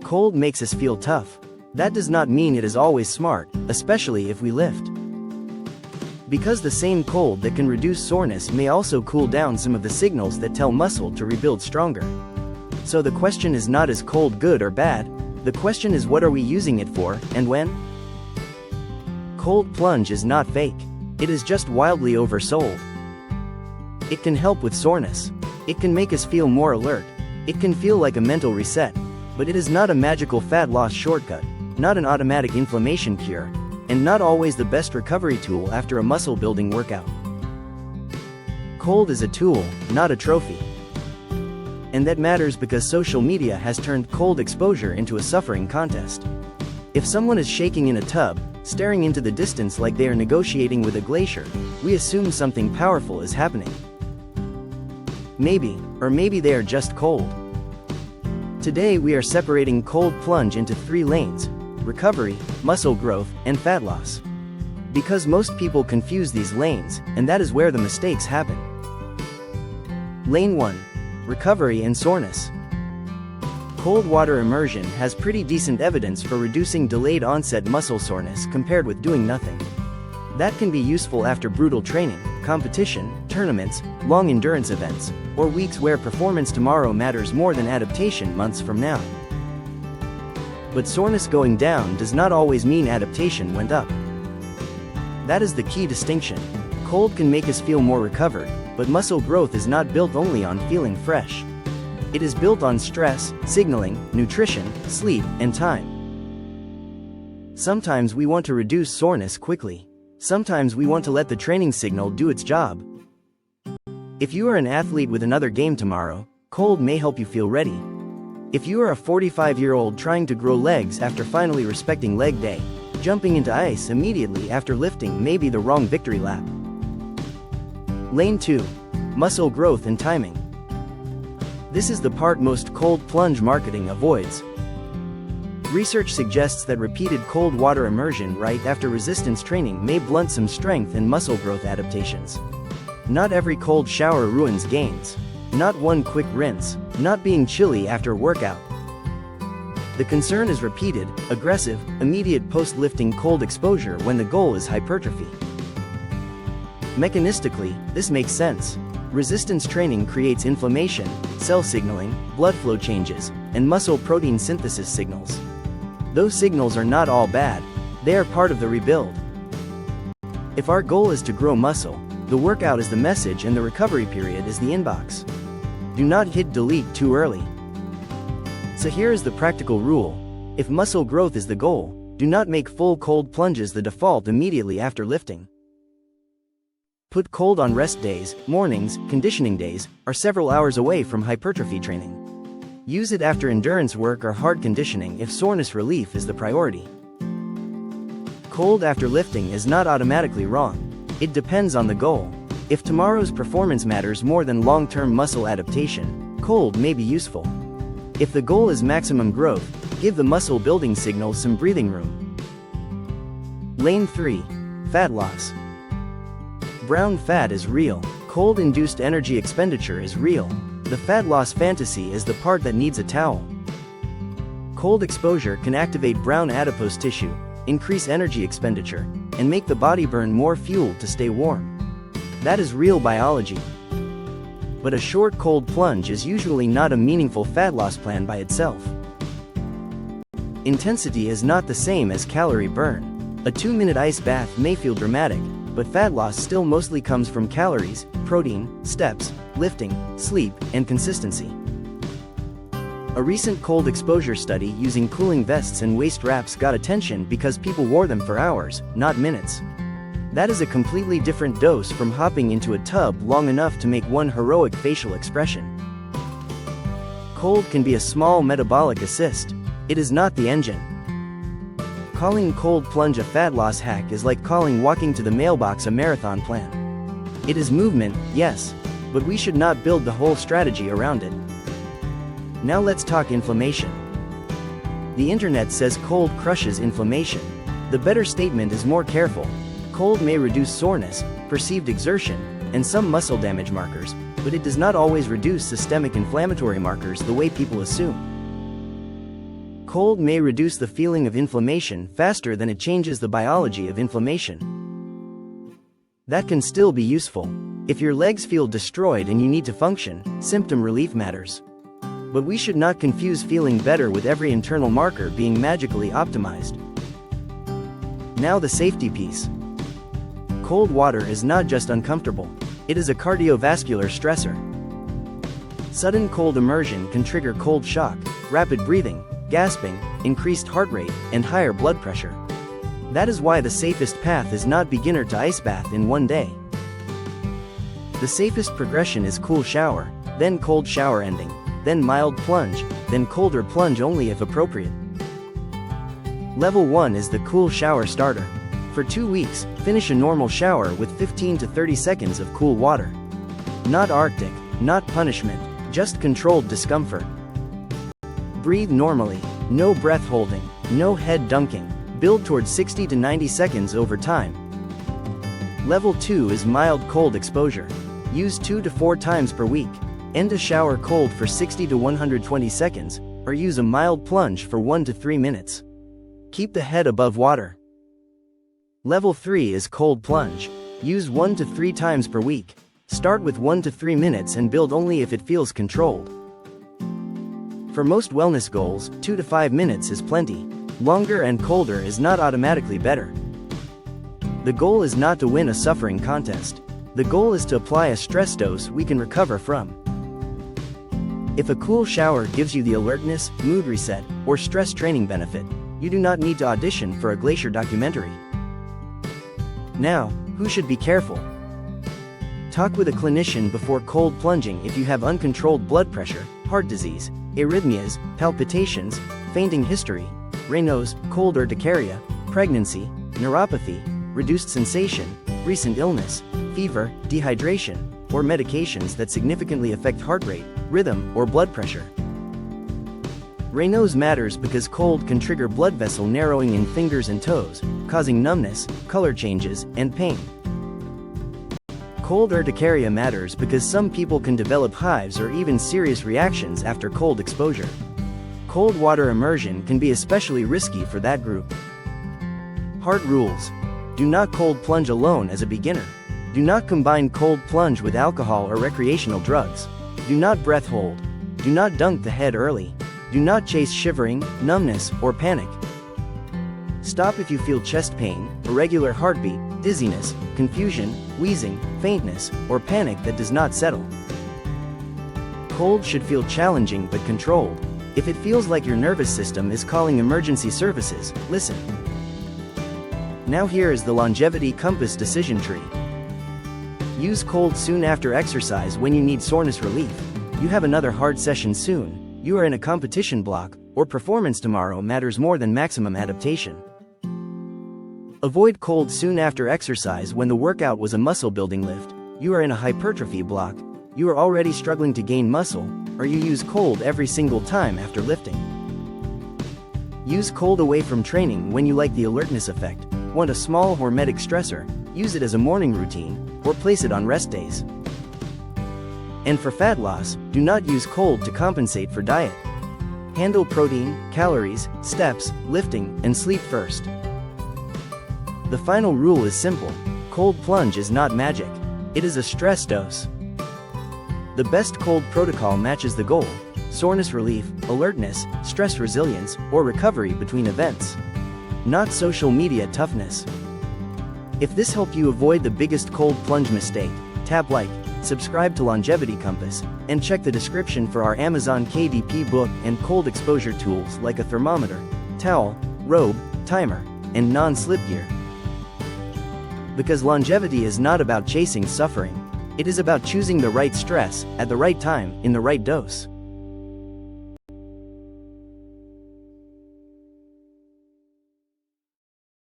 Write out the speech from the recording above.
Cold makes us feel tough. That does not mean it is always smart, especially if we lift. Because the same cold that can reduce soreness may also cool down some of the signals that tell muscle to rebuild stronger. So the question is not, is cold good or bad? The question is, what are we using it for, and when? Cold plunge is not fake. It is just wildly oversold. It can help with soreness. It can make us feel more alert. It can feel like a mental reset. But it is not a magical fat loss shortcut, not an automatic inflammation cure, and not always the best recovery tool after a muscle building workout. Cold is a tool, not a trophy. And that matters because social media has turned cold exposure into a suffering contest. If someone is shaking in a tub, staring into the distance like they are negotiating with a glacier, we assume something powerful is happening. Maybe they are just cold. Today we are separating cold plunge into 3 lanes: recovery, muscle growth, and fat loss. Because most people confuse these lanes, and that is where the mistakes happen. Lane 1. Recovery and soreness. Cold water immersion has pretty decent evidence for reducing delayed onset muscle soreness compared with doing nothing. That can be useful after brutal training, competition, tournaments, long endurance events, or weeks where performance tomorrow matters more than adaptation months from now. But soreness going down does not always mean adaptation went up. That is the key distinction. Cold can make us feel more recovered, but muscle growth is not built only on feeling fresh. It is built on stress, signaling, nutrition, sleep, and time. Sometimes we want to reduce soreness quickly. Sometimes we want to let the training signal do its job. If you are an athlete with another game tomorrow, cold may help you feel ready. If you are a 45-year-old trying to grow legs after finally respecting leg day, jumping into ice immediately after lifting may be the wrong victory lap. Lane 2. Muscle growth and timing. This is the part most cold plunge marketing avoids. Research suggests that repeated cold water immersion right after resistance training may blunt some strength and muscle growth adaptations. Not every cold shower ruins gains. Not one quick rinse. Not being chilly after workout. The concern is repeated, aggressive, immediate post-lifting cold exposure when the goal is hypertrophy. Mechanistically, this makes sense. Resistance training creates inflammation, cell signaling, blood flow changes, and muscle protein synthesis signals. Those signals are not all bad. They are part of the rebuild. If our goal is to grow muscle, the workout is the message and the recovery period is the inbox. Do not hit delete too early. So here is the practical rule. If muscle growth is the goal, do not make full cold plunges the default immediately after lifting. Put cold on rest days, mornings, conditioning days, or several hours away from hypertrophy training. Use it after endurance work or hard conditioning if soreness relief is the priority. Cold after lifting is not automatically wrong. It depends on the goal. If tomorrow's performance matters more than long-term muscle adaptation, cold may be useful. If the goal is maximum growth, give the muscle building signal some breathing room. Lane 3. Fat loss. Brown fat is real. Cold-induced energy expenditure is real. The fat loss fantasy is the part that needs a towel. Cold exposure can activate brown adipose tissue, increase energy expenditure, and make the body burn more fuel to stay warm. That is real biology. But a short cold plunge is usually not a meaningful fat loss plan by itself. Intensity is not the same as calorie burn. A 2-minute ice bath may feel dramatic, but fat loss still mostly comes from calories, protein, steps, lifting, sleep, and consistency. A recent cold exposure study using cooling vests and waist wraps got attention because people wore them for hours, not minutes. That is a completely different dose from hopping into a tub long enough to make one heroic facial expression. Cold can be a small metabolic assist. It is not the engine. Calling cold plunge a fat loss hack is like calling walking to the mailbox a marathon plan. It is movement, yes, but we should not build the whole strategy around it. Now let's talk inflammation. The internet says cold crushes inflammation. The better statement is more careful. Cold may reduce soreness, perceived exertion, and some muscle damage markers, but it does not always reduce systemic inflammatory markers the way people assume. Cold may reduce the feeling of inflammation faster than it changes the biology of inflammation. That can still be useful. If your legs feel destroyed and you need to function, symptom relief matters. But we should not confuse feeling better with every internal marker being magically optimized. Now the safety piece. Cold water is not just uncomfortable, it is a cardiovascular stressor. Sudden cold immersion can trigger cold shock, rapid breathing, gasping, increased heart rate, and higher blood pressure. That is why the safest path is not beginner to ice bath in one day. The safest progression is cool shower, then cold shower ending, then mild plunge, then colder plunge only if appropriate. Level 1 is the cool shower starter. For 2 weeks, finish a normal shower with 15 to 30 seconds of cool water. Not Arctic, not punishment, just controlled discomfort. Breathe normally, no breath holding, no head dunking, build towards 60 to 90 seconds over time. Level 2 is mild cold exposure. Use 2 to 4 times per week. End a shower cold for 60 to 120 seconds, or use a mild plunge for 1 to 3 minutes. Keep the head above water. Level 3 is cold plunge. Use 1 to 3 times per week. Start with 1 to 3 minutes and build only if it feels controlled. For most wellness goals, 2 to 5 minutes is plenty. Longer and colder is not automatically better. The goal is not to win a suffering contest. The goal is to apply a stress dose we can recover from. If a cool shower gives you the alertness, mood reset, or stress training benefit, you do not need to audition for a glacier documentary. Now, who should be careful? Talk with a clinician before cold plunging if you have uncontrolled blood pressure, heart disease, arrhythmias, palpitations, fainting history, Raynaud's, cold urticaria, pregnancy, neuropathy, reduced sensation, recent illness, fever, dehydration, or medications that significantly affect heart rate, rhythm, or blood pressure. Raynaud's matters because cold can trigger blood vessel narrowing in fingers and toes, causing numbness, color changes, and pain. Cold urticaria matters because some people can develop hives or even serious reactions after cold exposure. Cold water immersion can be especially risky for that group. Hard rules. Do not cold plunge alone as a beginner. Do not combine cold plunge with alcohol or recreational drugs. Do not breath hold. Do not dunk the head early. Do not chase shivering, numbness, or panic. Stop if you feel chest pain, irregular heartbeat, dizziness, confusion, wheezing, faintness, or panic that does not settle. Cold should feel challenging but controlled. If it feels like your nervous system is calling emergency services, listen. Now here is the longevity compass decision tree. Use cold soon after exercise when you need soreness relief. You have another hard session soon, you are in a competition block, or performance tomorrow matters more than maximum adaptation. Avoid cold soon after exercise when the workout was a muscle building lift, you are in a hypertrophy block, you are already struggling to gain muscle, or you use cold every single time after lifting. Use cold away from training when you like the alertness effect, want a small hormetic stressor, use it as a morning routine, or place it on rest days. And for fat loss, do not use cold to compensate for diet. Handle protein, calories, steps, lifting, and sleep first. The final rule is simple: cold plunge is not magic. It is a stress dose. The best cold protocol matches the goal: soreness relief, alertness, stress resilience, or recovery between events. Not social media toughness. If this helped you avoid the biggest cold plunge mistake, tap like, subscribe to Longevity Compass, and check the description for our Amazon KDP book and cold exposure tools like a thermometer, towel, robe, timer, and non-slip gear. Because longevity is not about chasing suffering. It is about choosing the right stress, at the right time, in the right dose.